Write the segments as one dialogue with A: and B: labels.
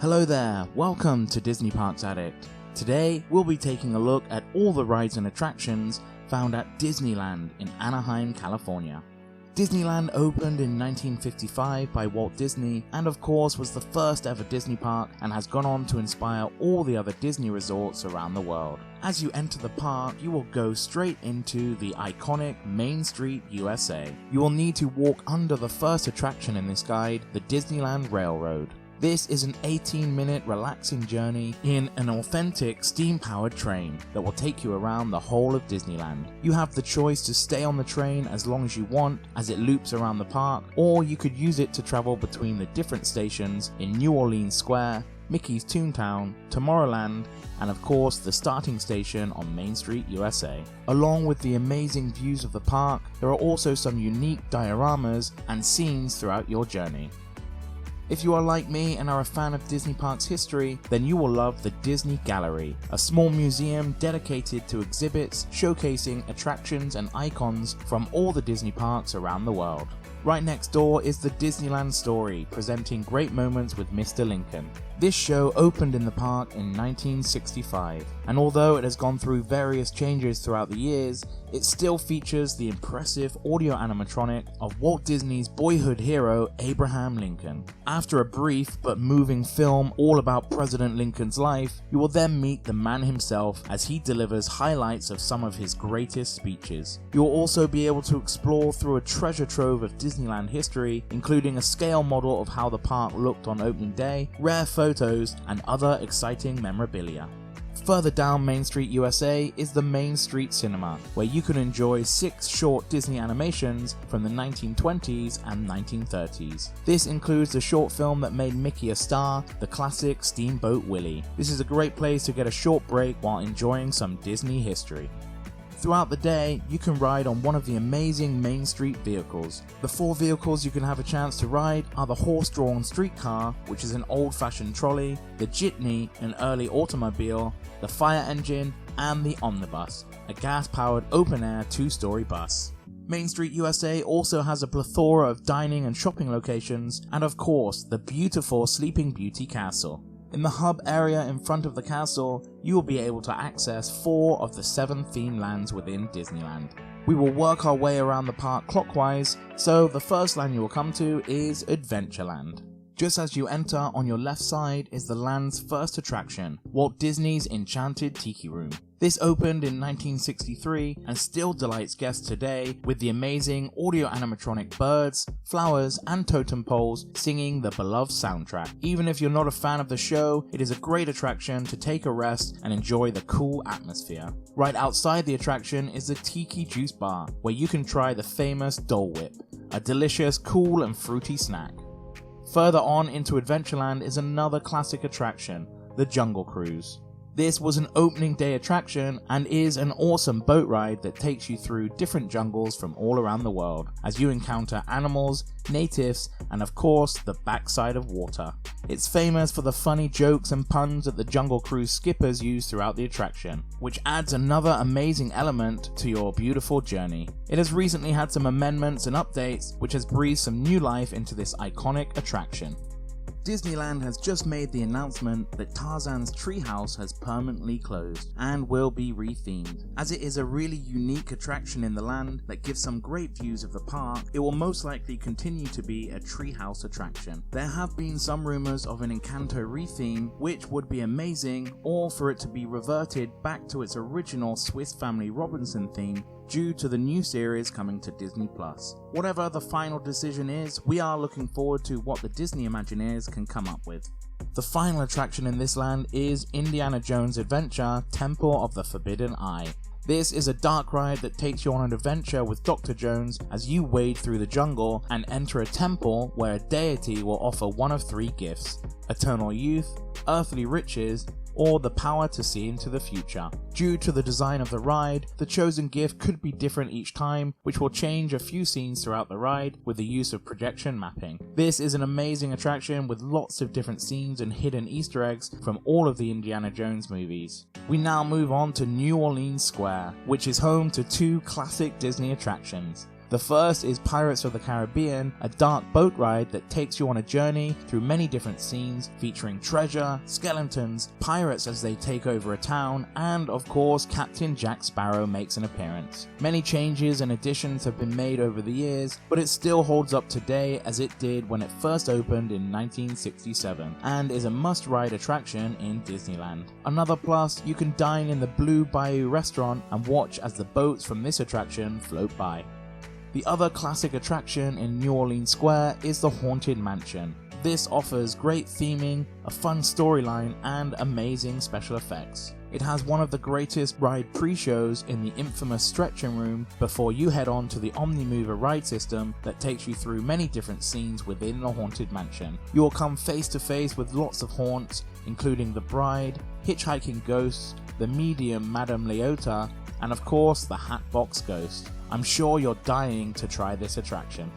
A: Hello there, welcome to Disney Parks Addict. Today we'll be taking a look at all the rides and attractions found at Disneyland in Anaheim, California. Disneyland opened in 1955 by Walt Disney and of course was the first ever Disney park and has gone on to inspire all the other Disney resorts around the world. As you enter the park, you will go straight into the iconic Main Street, U.S.A. You will need to walk under the first attraction in this guide, the Disneyland Railroad. This is an 18-minute relaxing journey in an authentic steam-powered train that will take you around the whole of Disneyland. You have the choice to stay on the train as long as you want as it loops around the park, or you could use it to travel between the different stations in New Orleans Square, Mickey's Toontown, Tomorrowland, and of course the starting station on Main Street, USA. Along with the amazing views of the park, there are also some unique dioramas and scenes throughout your journey. If you are like me and are a fan of Disney Parks history, then you will love the Disney Gallery, a small museum dedicated to exhibits showcasing attractions and icons from all the Disney parks around the world. Right next door is the Disneyland Story, presenting great moments with Mr. Lincoln. This show opened in the park in 1965, and although it has gone through various changes throughout the years, it still features the impressive audio animatronic of Walt Disney's boyhood hero Abraham Lincoln. After a brief but moving film all about President Lincoln's life, you will then meet the man himself as he delivers highlights of some of his greatest speeches. You will also be able to explore through a treasure trove of Disneyland history, including a scale model of how the park looked on opening day, rare photos, and other exciting memorabilia. Further down Main Street, USA is the Main Street Cinema, where you can enjoy 6 short Disney animations from the 1920s and 1930s. This includes the short film that made Mickey a star, the classic Steamboat Willie. This is a great place to get a short break while enjoying some Disney history. Throughout the day, you can ride on one of the amazing Main Street vehicles. The 4 vehicles you can have a chance to ride are the horse-drawn streetcar, which is an old-fashioned trolley, the jitney, an early automobile, the fire engine, and the omnibus, a gas-powered open-air 2-story bus. Main Street USA also has a plethora of dining and shopping locations, and of course, the beautiful Sleeping Beauty Castle. In the hub area in front of the castle, you will be able to access 4 of the 7 theme lands within Disneyland. We will work our way around the park clockwise, so the first land you will come to is Adventureland. Just as you enter, on your left side is the land's first attraction, Walt Disney's Enchanted Tiki Room. This opened in 1963 and still delights guests today with the amazing audio animatronic birds, flowers, and totem poles singing the beloved soundtrack. Even if you're not a fan of the show, it is a great attraction to take a rest and enjoy the cool atmosphere. Right outside the attraction is the Tiki Juice Bar, where you can try the famous Dole Whip, a delicious, cool and fruity snack. Further on into Adventureland is another classic attraction, the Jungle Cruise. This was an opening day attraction and is an awesome boat ride that takes you through different jungles from all around the world as you encounter animals, natives, and of course the backside of water. It's famous for the funny jokes and puns that the Jungle Cruise skippers use throughout the attraction, which adds another amazing element to your beautiful journey. It has recently had some amendments and updates which has breathed some new life into this iconic attraction. Disneyland has just made the announcement that Tarzan's treehouse has permanently closed and will be rethemed. As it is a really unique attraction in the land that gives some great views of the park, it will most likely continue to be a treehouse attraction. There have been some rumors of an Encanto retheme, which would be amazing, or for it to be reverted back to its original Swiss Family Robinson theme due to the new series coming to Disney+. Whatever the final decision is, we are looking forward to what the Disney Imagineers can come up with. The final attraction in this land is Indiana Jones' Adventure Temple of the Forbidden Eye. This is a dark ride that takes you on an adventure with Dr. Jones as you wade through the jungle and enter a temple where a deity will offer one of 3 gifts: eternal youth, earthly riches, or the power to see into the future. Due to the design of the ride, the chosen gift could be different each time, which will change a few scenes throughout the ride with the use of projection mapping. This is an amazing attraction with lots of different scenes and hidden Easter eggs from all of the Indiana Jones movies. We now move on to New Orleans Square, which is home to 2 classic Disney attractions. The first is Pirates of the Caribbean, a dark boat ride that takes you on a journey through many different scenes featuring treasure, skeletons, pirates as they take over a town, and of course Captain Jack Sparrow makes an appearance. Many changes and additions have been made over the years, but it still holds up today as it did when it first opened in 1967, and is a must-ride attraction in Disneyland. Another plus, you can dine in the Blue Bayou restaurant and watch as the boats from this attraction float by. The other classic attraction in New Orleans Square is the Haunted Mansion. This offers great theming, a fun storyline, and amazing special effects. It has one of the greatest ride pre-shows in the infamous stretching room before you head on to the Omnimover ride system that takes you through many different scenes within the Haunted Mansion. You will come face to face with lots of haunts, including the bride, hitchhiking ghosts, the medium Madame Leota, and of course the Hatbox Ghost. I'm sure you're dying to try this attraction.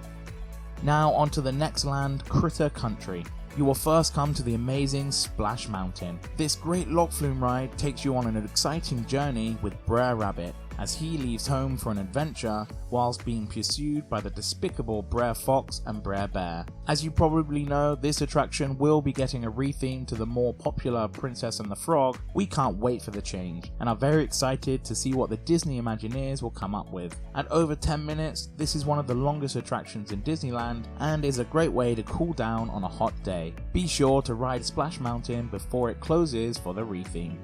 A: Now onto the next land, Critter Country. You will first come to the amazing Splash Mountain. This great log flume ride takes you on an exciting journey with Brer Rabbit as he leaves home for an adventure whilst being pursued by the despicable Brer Fox and Brer Bear. As you probably know, this attraction will be getting a retheme to the more popular Princess and the Frog. We can't wait for the change and are very excited to see what the Disney Imagineers will come up with. At over 10 minutes, this is one of the longest attractions in Disneyland and is a great way to cool down on a hot day. Be sure to ride Splash Mountain before it closes for the retheme.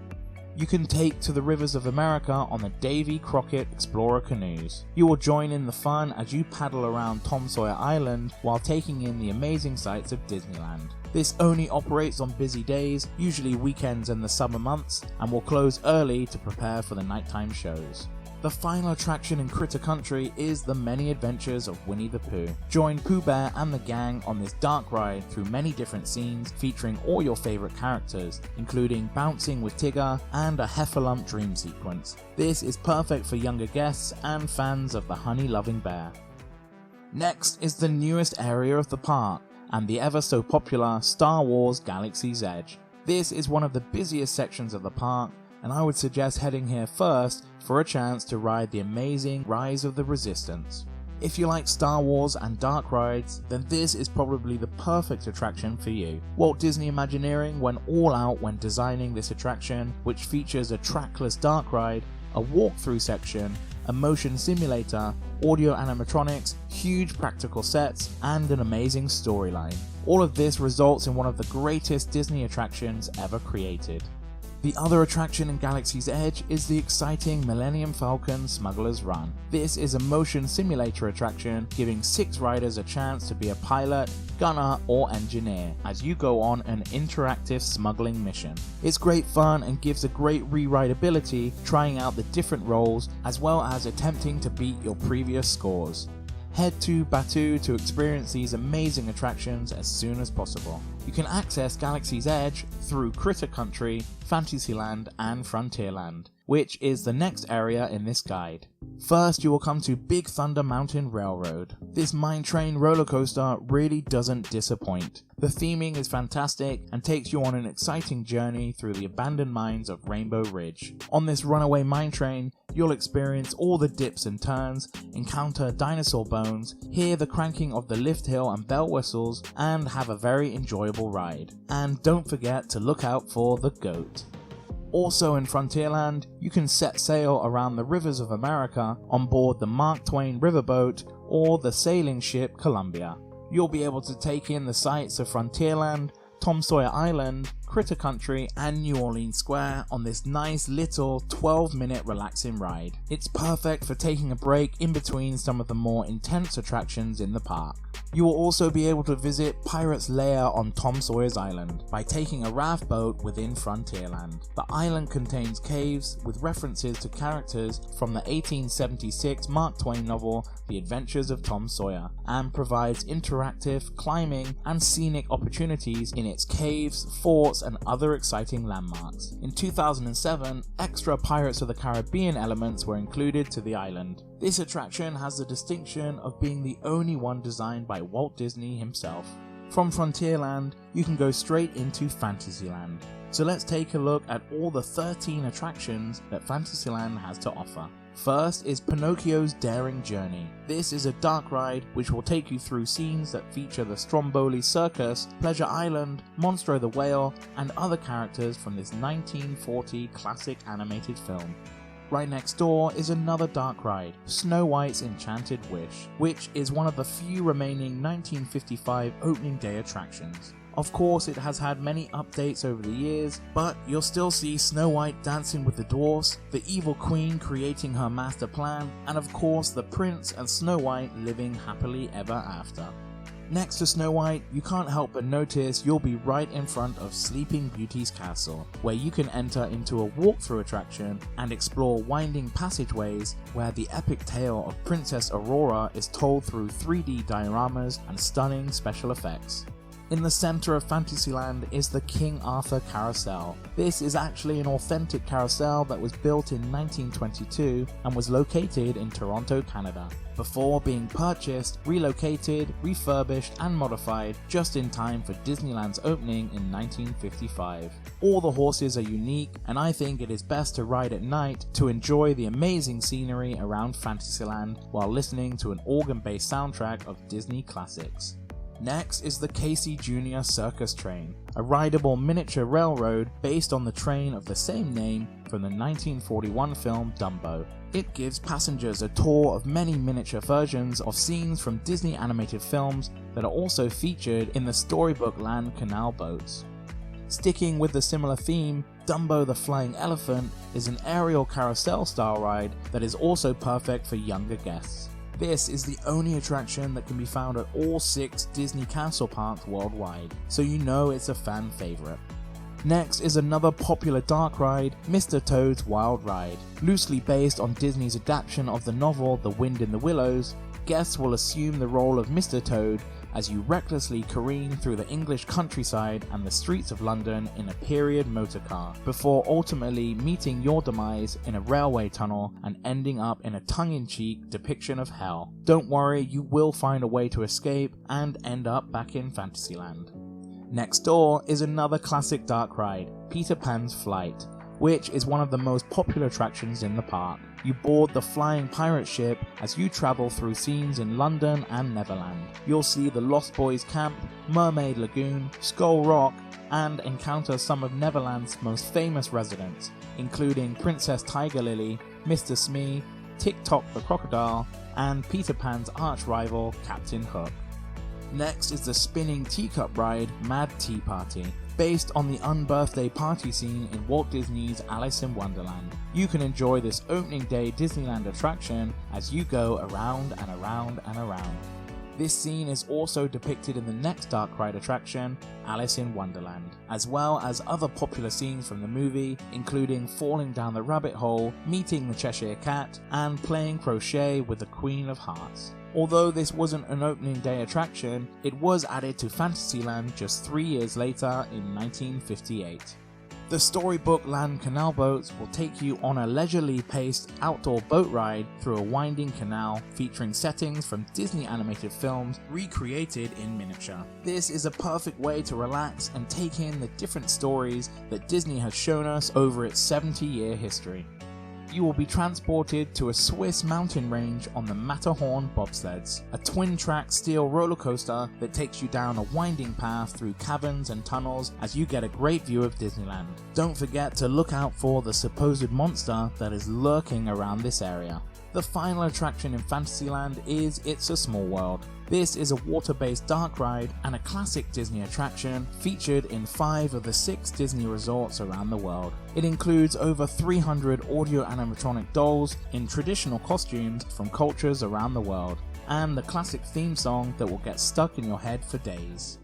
A: You can take to the rivers of America on the Davy Crockett Explorer canoes. You will join in the fun as you paddle around Tom Sawyer Island while taking in the amazing sights of Disneyland. This only operates on busy days, usually weekends and the summer months, and will close early to prepare for the nighttime shows. The final attraction in Critter Country is the Many Adventures of Winnie the Pooh. Join Pooh Bear and the gang on this dark ride through many different scenes featuring all your favourite characters, including bouncing with Tigger and a Heffalump dream sequence. This is perfect for younger guests and fans of the honey-loving bear. Next is the newest area of the park, and the ever so popular Star Wars Galaxy's Edge. This is one of the busiest sections of the park, and I would suggest heading here first for a chance to ride the amazing Rise of the Resistance. If you like Star Wars and dark rides, then this is probably the perfect attraction for you. Walt Disney Imagineering went all out when designing this attraction, which features a trackless dark ride, a walkthrough section, a motion simulator, audio animatronics, huge practical sets, and an amazing storyline. All of this results in one of the greatest Disney attractions ever created. The other attraction in Galaxy's Edge is the exciting Millennium Falcon Smuggler's Run. This is a motion simulator attraction giving 6 riders a chance to be a pilot, gunner, or engineer as you go on an interactive smuggling mission. It's great fun and gives a great re-rideability, trying out the different roles as well as attempting to beat your previous scores. Head to Batuu to experience these amazing attractions as soon as possible. You can access Galaxy's Edge through Critter Country, Fantasyland, and Frontierland, which is the next area in this guide. First, you will come to Big Thunder Mountain Railroad. This mine train roller coaster really doesn't disappoint. The theming is fantastic and takes you on an exciting journey through the abandoned mines of Rainbow Ridge. On this runaway mine train, you'll experience all the dips and turns, encounter dinosaur bones, hear the cranking of the lift hill and bell whistles, and have a very enjoyable ride. And don't forget to look out for the goat. Also in Frontierland, you can set sail around the rivers of America on board the Mark Twain riverboat or the sailing ship Columbia. You'll be able to take in the sights of Frontierland, Tom Sawyer Island, Critter Country, and New Orleans Square on this nice little 12-minute relaxing ride. It's perfect for taking a break in between some of the more intense attractions in the park. You will also be able to visit Pirate's Lair on Tom Sawyer's Island by taking a raft boat within Frontierland. The island contains caves with references to characters from the 1876 Mark Twain novel The Adventures of Tom Sawyer, and provides interactive, climbing, and scenic opportunities in its caves, forts, and other exciting landmarks. In 2007, extra Pirates of the Caribbean elements were included to the island. This attraction has the distinction of being the only one designed by Walt Disney himself. From Frontierland, you can go straight into Fantasyland. So let's take a look at all the 13 attractions that Fantasyland has to offer. First is Pinocchio's Daring Journey. This is a dark ride which will take you through scenes that feature the Stromboli Circus, Pleasure Island, Monstro the Whale, and other characters from this 1940 classic animated film. Right next door is another dark ride, Snow White's Enchanted Wish, which is one of the few remaining 1955 opening day attractions. Of course, it has had many updates over the years, but you'll still see Snow White dancing with the dwarfs, the evil queen creating her master plan, and of course the prince and Snow White living happily ever after. Next to Snow White, you can't help but notice you'll be right in front of Sleeping Beauty's castle, where you can enter into a walkthrough attraction and explore winding passageways where the epic tale of Princess Aurora is told through 3D dioramas and stunning special effects. In the center of Fantasyland is the King Arthur Carousel. This is actually an authentic carousel that was built in 1922 and was located in Toronto, Canada, before being purchased, relocated, refurbished and modified just in time for Disneyland's opening in 1955. All the horses are unique, and I think it is best to ride at night to enjoy the amazing scenery around Fantasyland while listening to an organ-based soundtrack of Disney classics. Next is the Casey Jr. Circus Train, a rideable miniature railroad based on the train of the same name from the 1941 film Dumbo. It gives passengers a tour of many miniature versions of scenes from Disney animated films that are also featured in the Storybook Land canal boats. Sticking with the similar theme, Dumbo the Flying Elephant is an aerial carousel style ride that is also perfect for younger guests. This is the only attraction that can be found at all 6 Disney castle parks worldwide, so you know it's a fan favorite. Next is another popular dark ride, Mr. Toad's Wild Ride. Loosely based on Disney's adaptation of the novel The Wind in the Willows, guests will assume the role of Mr. Toad as you recklessly careen through the English countryside and the streets of London in a period motorcar, before ultimately meeting your demise in a railway tunnel and ending up in a tongue-in-cheek depiction of hell. Don't worry, you will find a way to escape and end up back in Fantasyland. Next door is another classic dark ride, Peter Pan's Flight, which is one of the most popular attractions in the park. You board the flying pirate ship as you travel through scenes in London and Neverland. You'll see the Lost Boys Camp, Mermaid Lagoon, Skull Rock, and encounter some of Neverland's most famous residents, including Princess Tiger Lily, Mr. Smee, Tick-Tock the Crocodile, and Peter Pan's arch-rival Captain Hook. Next is the spinning teacup ride, Mad Tea Party, based on the unbirthday party scene in Walt Disney's Alice in Wonderland. You can enjoy this opening day Disneyland attraction as you go around and around and around. This scene is also depicted in the next dark ride attraction, Alice in Wonderland, as well as other popular scenes from the movie, including falling down the rabbit hole, meeting the Cheshire Cat, and playing crochet with the Queen of Hearts. Although this wasn't an opening day attraction, it was added to Fantasyland just 3 years later in 1958. The Storybook Land canal boats will take you on a leisurely paced outdoor boat ride through a winding canal featuring settings from Disney animated films recreated in miniature. This is a perfect way to relax and take in the different stories that Disney has shown us over its 70-year history. You will be transported to a Swiss mountain range on the Matterhorn bobsleds, a twin-track steel roller coaster that takes you down a winding path through caverns and tunnels as you get a great view of Disneyland. Don't forget to look out for the supposed monster that is lurking around this area. The final attraction in Fantasyland is It's a Small World. This is a water-based dark ride and a classic Disney attraction featured in 5 of the 6 Disney resorts around the world. It includes over 300 audio animatronic dolls in traditional costumes from cultures around the world, and the classic theme song that will get stuck in your head for days.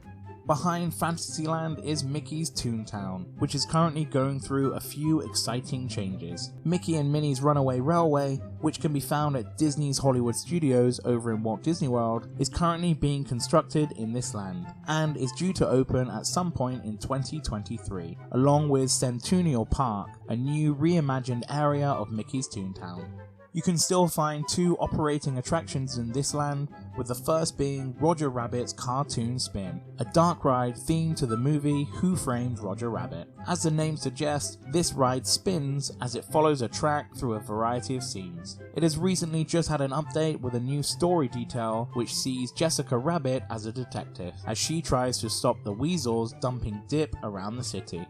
A: Behind Fantasyland is Mickey's Toontown, which is currently going through a few exciting changes. Mickey and Minnie's Runaway Railway, which can be found at Disney's Hollywood Studios over in Walt Disney World, is currently being constructed in this land, and is due to open at some point in 2023, along with Centennial Park, a new reimagined area of Mickey's Toontown. You can still find 2 operating attractions in this land, with the first being Roger Rabbit's Cartoon Spin, a dark ride themed to the movie Who Framed Roger Rabbit. As the name suggests, this ride spins as it follows a track through a variety of scenes. It has recently just had an update with a new story detail which sees Jessica Rabbit as a detective, as she tries to stop the weasels dumping dip around the city.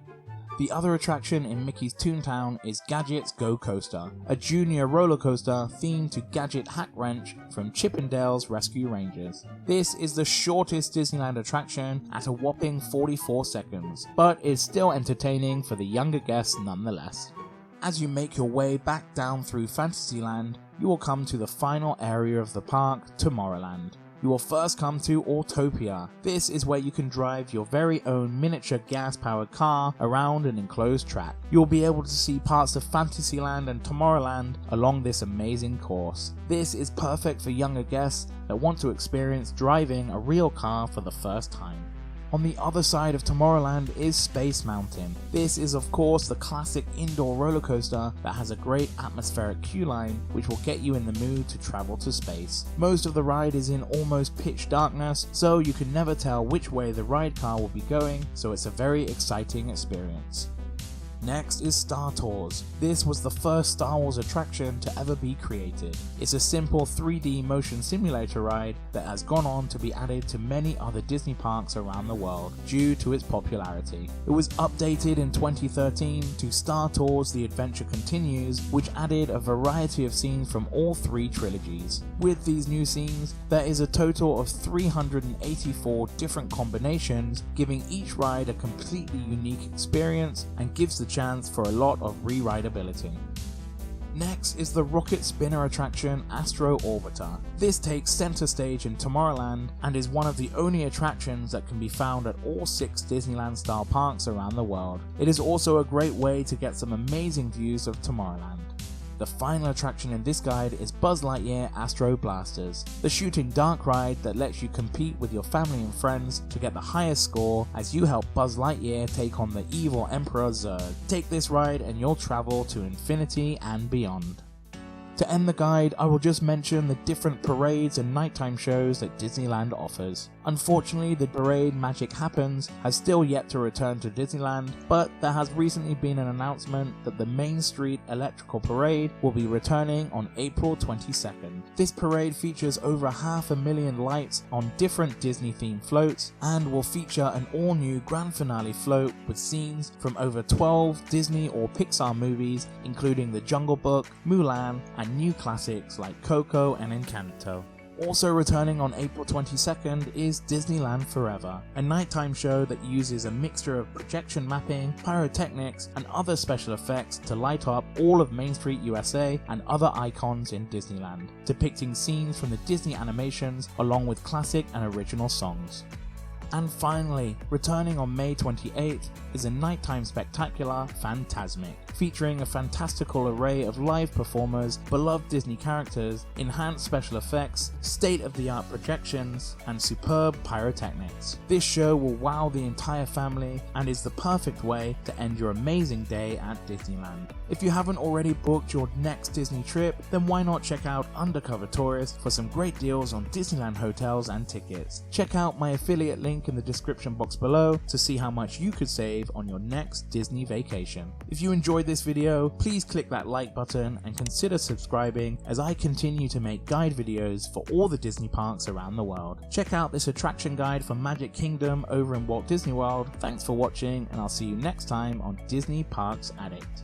A: The other attraction in Mickey's Toontown is Gadget's Go Coaster, a junior roller coaster themed to Gadget Hack Wrench from Chip 'n Dale's Rescue Rangers. This is the shortest Disneyland attraction at a whopping 44 seconds, but is still entertaining for the younger guests nonetheless. As you make your way back down through Fantasyland, you will come to the final area of the park, Tomorrowland. You will first come to Autopia. This is where you can drive your very own miniature gas-powered car around an enclosed track. You will be able to see parts of Fantasyland and Tomorrowland along this amazing course. This is perfect for younger guests that want to experience driving a real car for the first time. On the other side of Tomorrowland is Space Mountain. This is of course the classic indoor roller coaster that has a great atmospheric queue line which will get you in the mood to travel to space. Most of the ride is in almost pitch darkness, so you can never tell which way the ride car will be going, so it's a very exciting experience. Next is Star Tours. This was the first Star Wars attraction to ever be created. It's a simple 3D motion simulator ride that has gone on to be added to many other Disney parks around the world due to its popularity. It was updated in 2013 to Star Tours The Adventure Continues, which added a variety of scenes from all 3 trilogies. With these new scenes, there is a total of 384 different combinations, giving each ride a completely unique experience and gives the chance for a lot of re-rideability. Next is the rocket spinner attraction Astro Orbiter. This takes center stage in Tomorrowland and is one of the only attractions that can be found at all 6 Disneyland style parks around the world. It is also a great way to get some amazing views of Tomorrowland. The final attraction in this guide is Buzz Lightyear Astro Blasters, the shooting dark ride that lets you compete with your family and friends to get the highest score as you help Buzz Lightyear take on the evil Emperor Zurg. Take this ride and you'll travel to infinity and beyond. To end the guide, I will just mention the different parades and nighttime shows that Disneyland offers. Unfortunately, the parade Magic Happens has still yet to return to Disneyland, but there has recently been an announcement that the Main Street Electrical Parade will be returning on April 22nd. This parade features over 500,000 lights on different Disney-themed floats and will feature an all-new grand finale float with scenes from over 12 Disney or Pixar movies, including The Jungle Book, Mulan, and new classics like Coco and Encanto. Also returning on April 22nd is Disneyland Forever, a nighttime show that uses a mixture of projection mapping, pyrotechnics, and other special effects to light up all of Main Street USA and other icons in Disneyland, depicting scenes from the Disney animations along with classic and original songs. And finally, returning on May 28th is a nighttime spectacular Fantasmic, featuring a fantastical array of live performers, beloved Disney characters, enhanced special effects, state-of-the-art projections, and superb pyrotechnics. This show will wow the entire family and is the perfect way to end your amazing day at Disneyland. If you haven't already booked your next Disney trip, then why not check out Undercover Tourist for some great deals on Disneyland hotels and tickets. Check out my affiliate link in the description box below to see how much you could save on your next Disney vacation. If you enjoyed this video, please click that like button and consider subscribing as I continue to make guide videos for all the Disney parks around the world. Check out this attraction guide for Magic Kingdom over in Walt Disney World. Thanks for watching, and I'll see you next time on Disney Parks Addict.